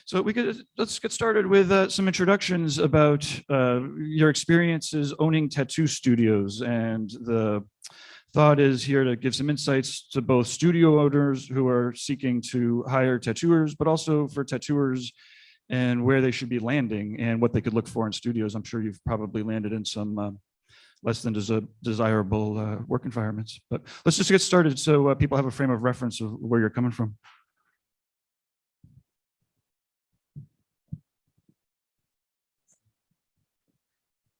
So let's get started with some introductions about your experiences owning tattoo studios. And the thought is here to give some insights to both studio owners who are seeking to hire tattooers, but also for tattooers and where they should be landing and what they could look for in studios. I'm sure you've probably landed in some less than desirable work environments. But let's just get started so people have a frame of reference of where you're coming from.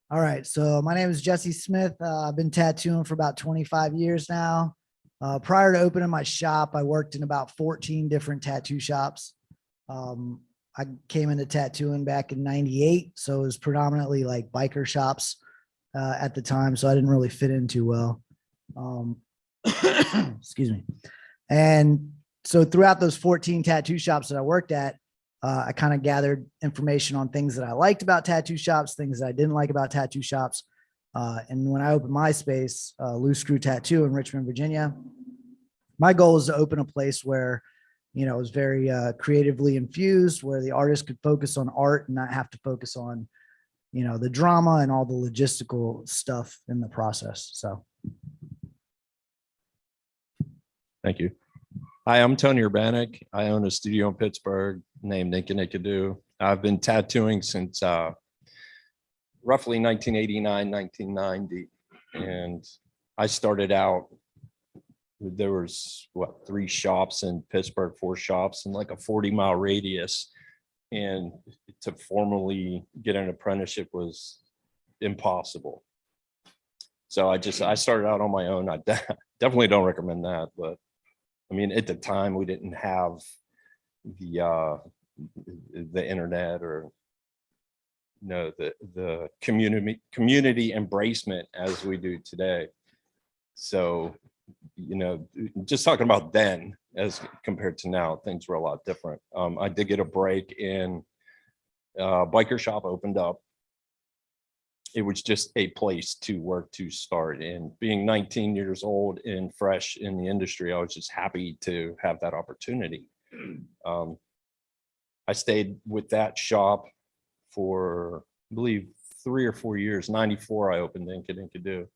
All right, so my name is Jesse Smith. I've been tattooing for about 25 years now. Prior to opening my shop, I worked in about 14 different tattoo shops. I came into tattooing back in '98, so it was predominantly like biker shops at the time, so I didn't really fit in too well. Excuse me. And so throughout those 14 tattoo shops that I worked at, I kind of gathered information on things that I liked about tattoo shops, things that I didn't like about tattoo shops. And when I opened my space, Loose Screw Tattoo in Richmond, Virginia, my goal is to open a place where, it was very creatively infused, where the artist could focus on art and not have to focus on, the drama and all the logistical stuff in the process. So. Thank you. Hi, I'm Tony Urbanik. I own a studio in Pittsburgh named Ninkaninkadoo. I've been tattooing since roughly 1989, 1990. And I started out, there was 3 shops in Pittsburgh, 4 shops in like a 40-mile radius. And to formally get an apprenticeship was impossible. So I started out on my own. I definitely don't recommend that, but I mean, at the time we didn't have the internet or the community embracement as we do today. So, just talking about then as compared to now, things were a lot different. I did get a break in biker shop opened up. It was just a place to work to start. And being 19 years old and fresh in the industry, I was just happy to have that opportunity. I stayed with that shop for, I believe, 3 or 4 years. 94, I opened Ninkaninkadoo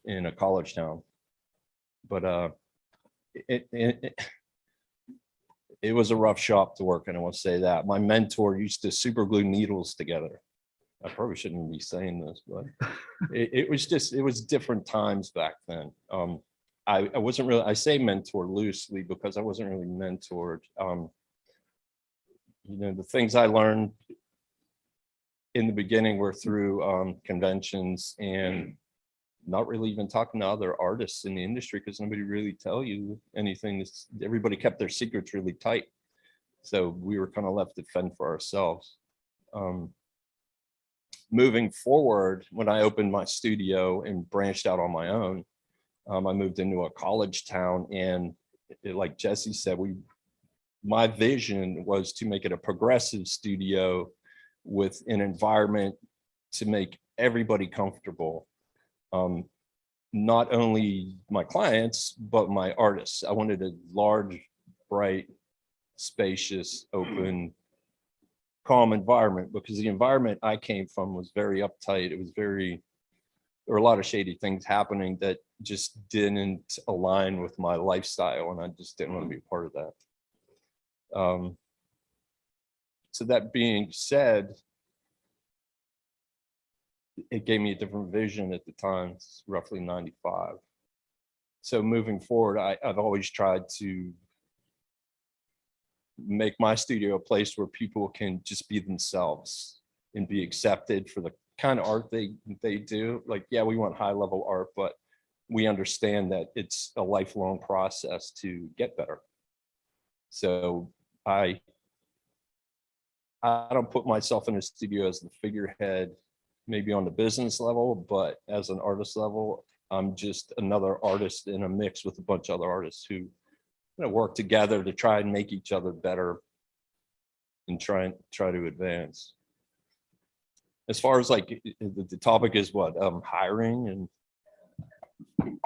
in a college town. But it was a rough shop to work in, I want to say that. My mentor used to super glue needles together. I probably shouldn't be saying this, but it was different times back then. I wasn't really, I say mentor loosely because I wasn't really mentored. The things I learned in the beginning were through conventions and not really even talking to other artists in the industry because nobody really tell you anything. Everybody kept their secrets really tight. So we were kind of left to fend for ourselves. Moving forward, when I opened my studio and branched out on my own, I moved into a college town, and like Jesse said, my vision was to make it a progressive studio with an environment to make everybody comfortable. Not only my clients, but my artists. I wanted a large, bright, spacious, open, calm environment, because the environment I came from was very uptight. It was there were a lot of shady things happening that just didn't align with my lifestyle, and I just didn't want to be a part of that. So that being said, it gave me a different vision at the time. It's roughly 95. So moving forward, I've always tried to make my studio a place where people can just be themselves and be accepted for the kind of art they do. Like, yeah, we want high level art, but we understand that it's a lifelong process to get better. So I don't put myself in a studio as the figurehead, maybe on the business level, but as an artist level, I'm just another artist in a mix with a bunch of other artists who work together to try and make each other better and try to advance. As far as like the topic is what, hiring and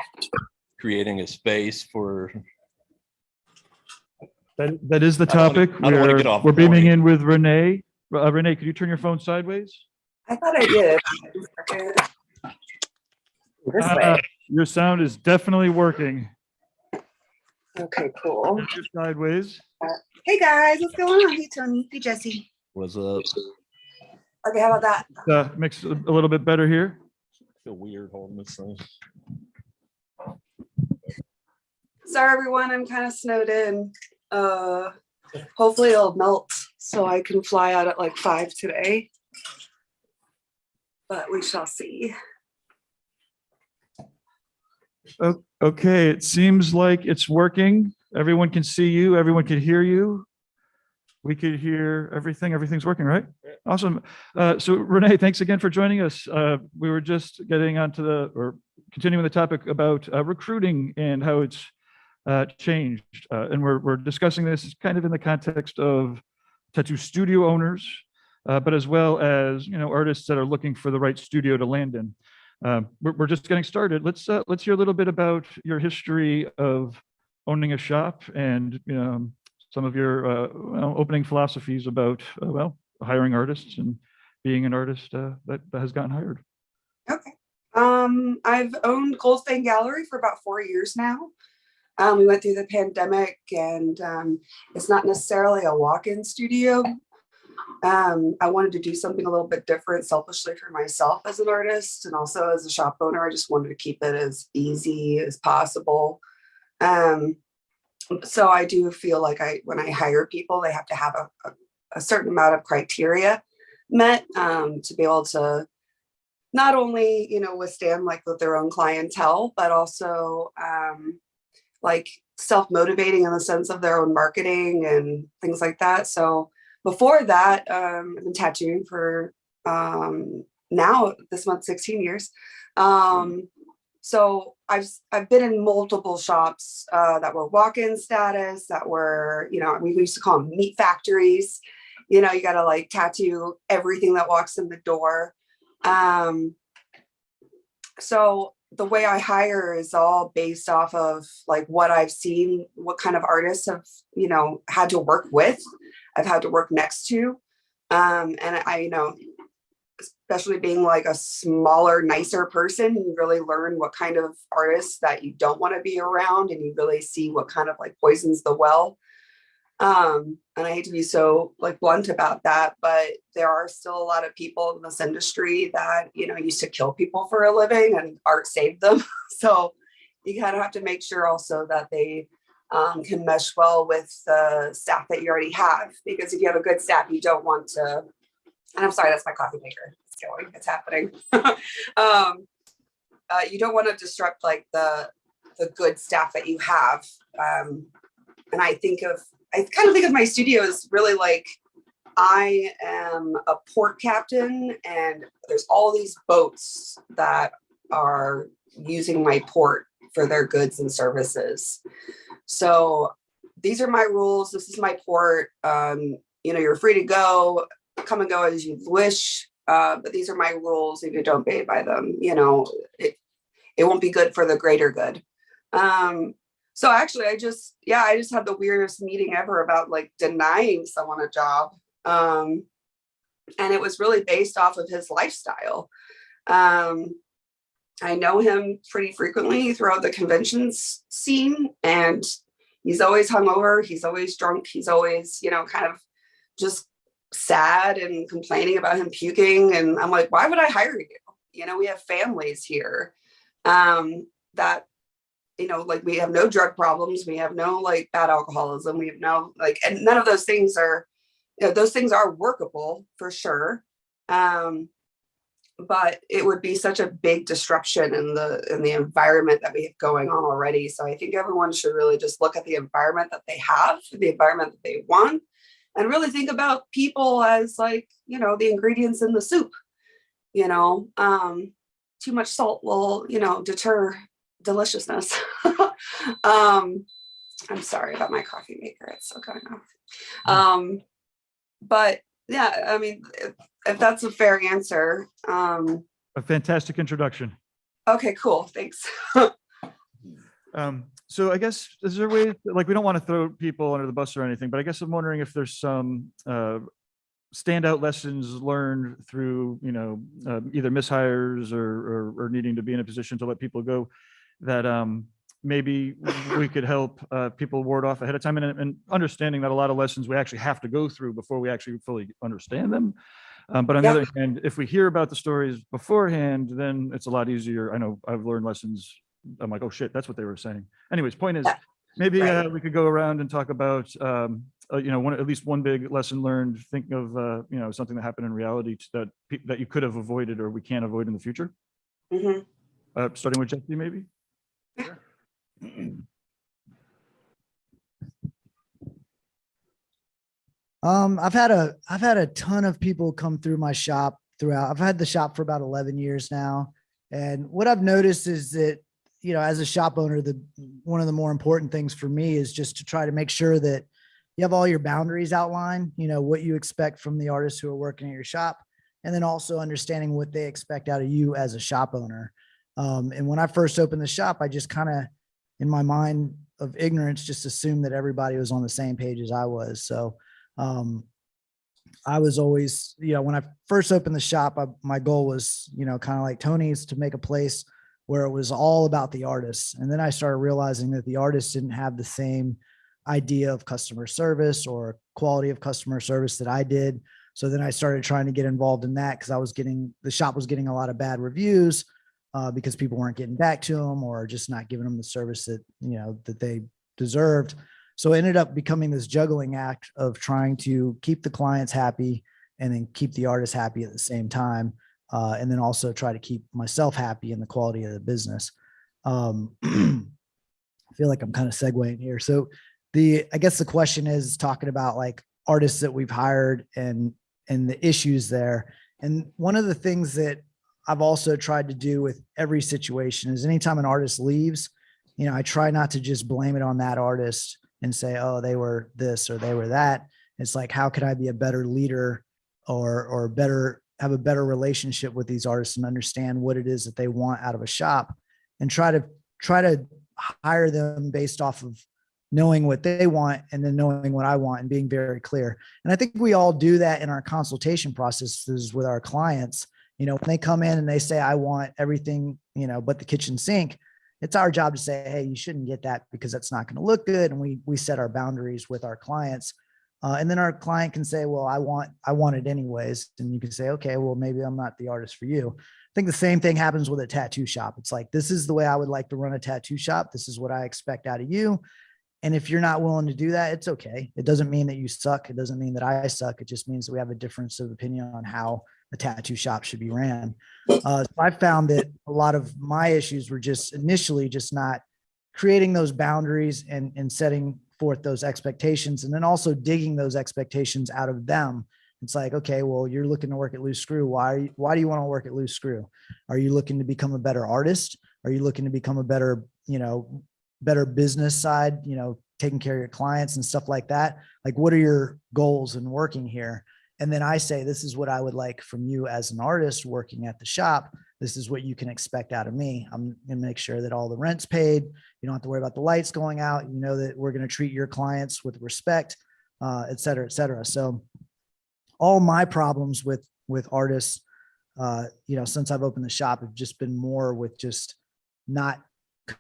creating a space for That is the I don't wanna- topic. I don't wanna get off We're beaming point. in with Renee. Renee, could you turn your phone sideways? I thought I did. This way. Your sound is definitely working. Okay, cool. You're sideways. Hey guys, what's going on? Hey Tony. Hey Jesse. What's up? Okay, how about that? Makes it a little bit better here. Feel weird holding this thing. Sorry everyone, I'm kind of snowed in. Hopefully it'll melt so I can fly out at like 5 today. But we shall see. Okay, it seems like it's working. Everyone can see you. Everyone can hear you. We could hear everything. Everything's working, right? Awesome. So Renee, thanks again for joining us. We were just getting onto or continuing the topic about recruiting and how it's changed. And we're discussing this kind of in the context of tattoo studio owners, but as well as, artists that are looking for the right studio to land in. We're just getting started. Let's hear a little bit about your history of owning a shop and some of your opening philosophies about hiring artists and being an artist that has gotten hired. Okay. I've owned Goldstein Gallery for about 4 years now. We went through the pandemic and it's not necessarily a walk-in studio. I wanted to do something a little bit different selfishly for myself as an artist and also as a shop owner. I just wanted to keep it as easy as possible. So I do feel like when I hire people, they have to have a certain amount of criteria met to be able to not only, withstand like with their own clientele, but also like self-motivating in the sense of their own marketing and things like that. So before that, I've been tattooing for now this month 16 years. So I've been in multiple shops that were walk-in status, that were, we used to call them meat factories. You gotta like tattoo everything that walks in the door. So the way I hire is all based off of like what I've seen, what kind of artists have, had to work with, I've had to work next to. And I, especially being like a smaller, nicer person, you really learn what kind of artists that you don't want to be around, and you really see what kind of like poisons the well. And I hate to be so like blunt about that, but there are still a lot of people in this industry that, used to kill people for a living and art saved them. So you kind of have to make sure also that they can mesh well with the staff that you already have, because if you have a good staff, you don't want to, and I'm sorry, that's my coffee maker. It's going, it's happening. You don't want to disrupt like the good staff that you have. And I kind of think of my studio as really like, I am a port captain and there's all these boats that are using my port for their goods and services. So these are my rules. This is my port. You're free to come and go as you wish. But these are my rules. If you don't obey by them, it won't be good for the greater good. So actually I just had the weirdest meeting ever about like denying someone a job. And it was really based off of his lifestyle. I know him pretty frequently throughout the conventions scene, and he's always hungover. He's always drunk. He's always, kind of just sad and complaining about him puking. And I'm like, why would I hire you? We have families here that, like we have no drug problems. We have no like bad alcoholism. We have no like, and none of those things are, those things are workable for sure. But it would be such a big disruption in the environment that we have going on already. So I think everyone should really just look at the environment that they have, the environment that they want, and really think about people as like, the ingredients in the soup. Too much salt will, deter deliciousness. I'm sorry about my coffee maker. It's still going off. But yeah, I mean, if that's a fair answer. A fantastic introduction. Okay, cool. Thanks. So I guess, is there a way, like, we don't want to throw people under the bus or anything, but I guess I'm wondering if there's some standout lessons learned through, either mishires or needing to be in a position to let people go that maybe we could help people ward off ahead of time, and understanding that a lot of lessons we actually have to go through before we actually fully understand them. But on the Yeah. other hand, if we hear about the stories beforehand, then it's a lot easier. I know I've learned lessons. I'm like, oh shit, that's what they were saying. Anyways, point is, Yeah. maybe Right. we could go around and talk about, at least one big lesson learned. Think of, something that happened in reality that you could have avoided or we can't avoid in the future. Mhm. Starting with Jesse, maybe. I've had a ton of people come through my shop throughout. I've had the shop for about 11 years now. And what I've noticed is that, as a shop owner, one of the more important things for me is just to try to make sure that you have all your boundaries outlined, what you expect from the artists who are working at your shop, and then also understanding what they expect out of you as a shop owner. And when I first opened the shop, I just kind of, in my mind of ignorance, just assumed that everybody was on the same page as I was. So I was always, when I first opened the shop, my goal was, kind of like Tony's, to make a place where it was all about the artists. And then I started realizing that the artists didn't have the same idea of customer service or quality of customer service that I did. So then I started trying to get involved in that, because the shop was getting a lot of bad reviews because people weren't getting back to them or just not giving them the service that, that they deserved. So it ended up becoming this juggling act of trying to keep the clients happy and then keep the artists happy at the same time. And then also try to keep myself happy in the quality of the business. I feel like I'm kind of segueing here. So I guess the question is talking about like artists that we've hired and the issues there. And one of the things that I've also tried to do with every situation is anytime an artist leaves, I try not to just blame it on that artist and say, oh, they were this or they were that. It's like, how can I be a better leader or have a better relationship with these artists and understand what it is that they want out of a shop, and try to hire them based off of knowing what they want and then knowing what I want and being very clear. And I think we all do that in our consultation processes with our clients. When they come in and they say, I want everything, but the kitchen sink, it's our job to say, hey, you shouldn't get that because that's not going to look good. And we set our boundaries with our clients. And then our client can say, well, I want it anyways. And you can say, okay, well, maybe I'm not the artist for you. I think the same thing happens with a tattoo shop. It's like, this is the way I would like to run a tattoo shop. This is what I expect out of you. And if you're not willing to do that, it's okay. It doesn't mean that you suck. It doesn't mean that I suck. It just means that we have a difference of opinion on how a tattoo shop should be ran. So I found that a lot of my issues were just initially just not creating those boundaries and setting forth those expectations, and then also digging those expectations out of them. It's like, okay, well, you're looking to work at Loose Screw. Why do you want to work at Loose Screw? Are you looking to become a better artist? Are you looking to become a better business side, taking care of your clients and stuff like that? Like, what are your goals in working here? And then I say, this is what I would like from you as an artist working at the shop. This is what you can expect out of me. I'm going to make sure that all the rent's paid. You don't have to worry about the lights going out. You know that we're going to treat your clients with respect, et cetera, et cetera. So all my problems with artists, since I've opened the shop, have just been more with just not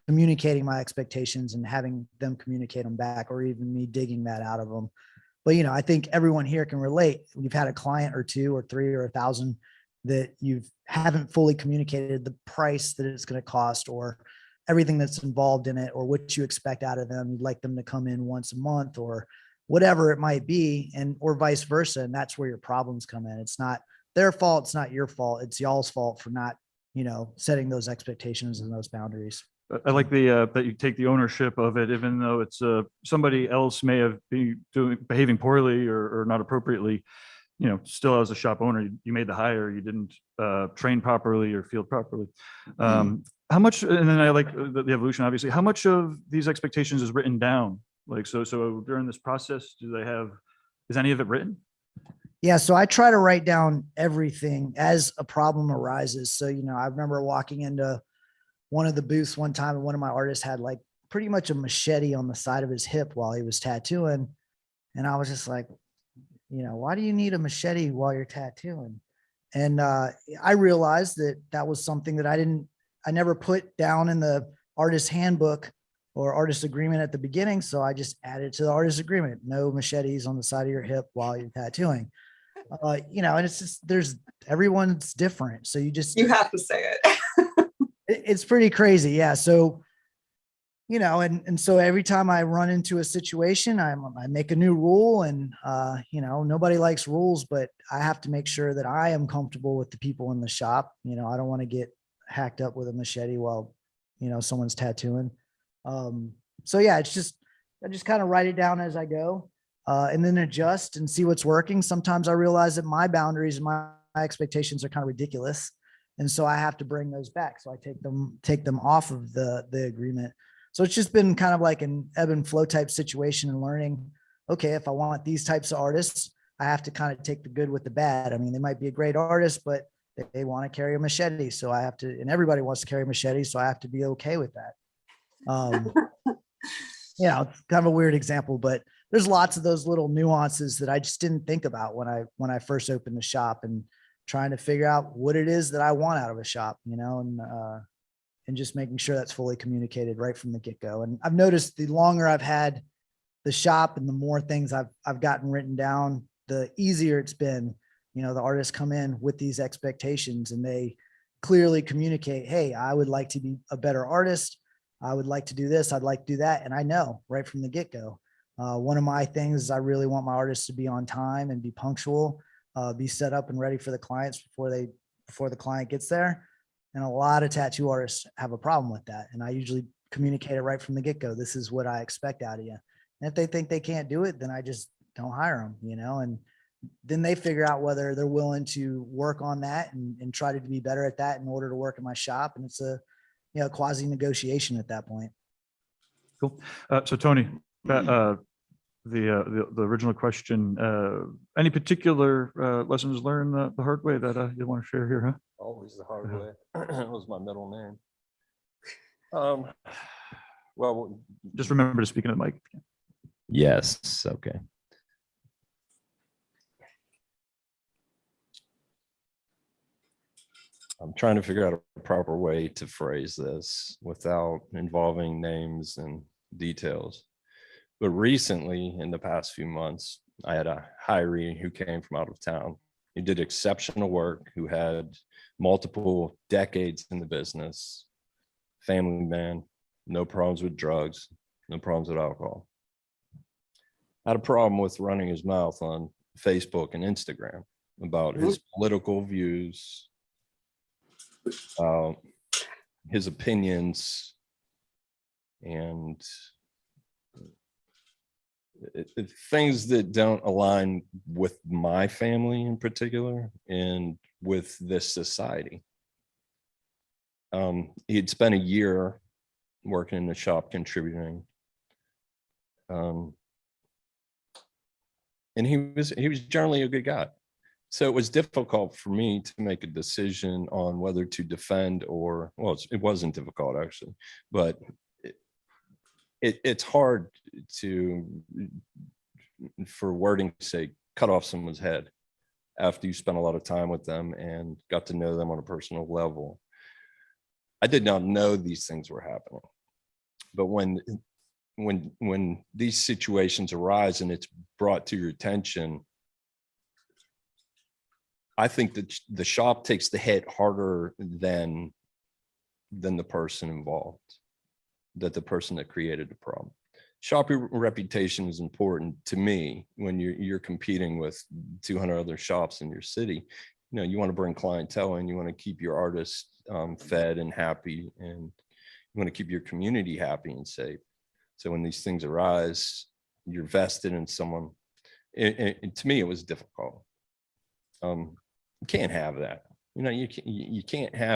communicating my expectations and having them communicate them back, or even me digging that out of them. But, I think everyone here can relate. You've had a client or two or three or 1,000 that you haven't fully communicated the price that it's going to cost, or everything that's involved in it, or what you expect out of them. You'd like them to come in once a month or whatever it might be, or vice versa. And that's where your problems come in. It's not their fault. It's not your fault. It's y'all's fault for not, setting those expectations and those boundaries. I like that you take the ownership of it, even though it's somebody else may have been behaving poorly or not appropriately. Still as a shop owner, you made the hire. You didn't train properly or field properly. How much? And then I like the evolution. Obviously, how much of these expectations is written down? Like, so during this process, is any of it written? Yeah, so I try to write down everything as a problem arises. So I remember walking into one of the booths one time, and one of my artists had like pretty much a machete on the side of his hip while he was tattooing. And I was just like, why do you need a machete while you're tattooing? And I realized that that was something that I never put down in the artist handbook or artist agreement at the beginning. So I just added to the artist agreement, no machetes on the side of your hip while you're tattooing. And it's just, everyone's different. So You have to say it. it's pretty crazy. Yeah. So, and so every time I run into a situation, I make a new rule, and, nobody likes rules, but I have to make sure that I am comfortable with the people in the shop. I don't want to get hacked up with a machete while, someone's tattooing. So yeah, I just kind of write it down as I go, and then adjust and see what's working. Sometimes I realize that my boundaries and my expectations are kind of ridiculous. And so I have to bring those back. So I take them off of the agreement. So it's just been kind of like an ebb and flow type situation, and learning, okay, if I want these types of artists, I have to kind of take the good with the bad. I mean, they might be a great artist, but they want to carry a machete. So I have to, and everybody wants to carry a machete. So I have to be okay with that. It's kind of a weird example, but there's lots of those little nuances that I just didn't think about when I first opened the shop, and trying to figure out what it is that I want out of a shop, and just making sure that's fully communicated right from the get-go. And I've noticed the longer I've had the shop and the more things I've gotten written down, the easier it's been. The artists come in with these expectations, and they clearly communicate, hey, I would like to be a better artist. I would like to do this. I'd like to do that. And I know right from the get-go. One of my things is I really want my artists to be on time and be punctual, be set up and ready for the clients before the client gets there. And a lot of tattoo artists have a problem with that. And I usually communicate it right from the get-go. This is what I expect out of you. And if they think they can't do it, then I just don't hire them, and then they figure out whether they're willing to work on that and try to be better at that in order to work in my shop. And it's a, quasi negotiation at that point. Cool. So Tony, the original question, any particular lessons learned the hard way that you want to share here, huh? Always the hard way. That was my middle name. Well, Just remember to speak into the mic. yes. Okay. I'm trying to figure out a proper way to phrase this without involving names and details. But recently, in the past few months, I had a hiree who came from out of town. He did exceptional work, who had multiple decades in the business, family man, no problems with drugs, no problems with alcohol. Had a problem with running his mouth on Facebook and Instagram about his political views, his opinions, and things that don't align with my family in particular and with this society. He'd spent a year working in the shop contributing. And he was generally a good guy. So it was difficult for me to make a decision on whether to defend or, well, it wasn't difficult actually, but it's hard to, for wording's sake, cut off someone's head after you spent a lot of time with them and got to know them on a personal level. I did not know these things were happening, but when these situations arise and it's brought to your attention, I think that the shop takes the hit harder than the person involved, that the person that created the problem. Shop reputation is important to me when you're competing with 200 other shops in your city. You want to bring clientele and you want to keep your artists fed and happy, and you want to keep your community happy and safe. So when these things arise, you're vested in someone. To me, it was difficult. You can't have that. You can't have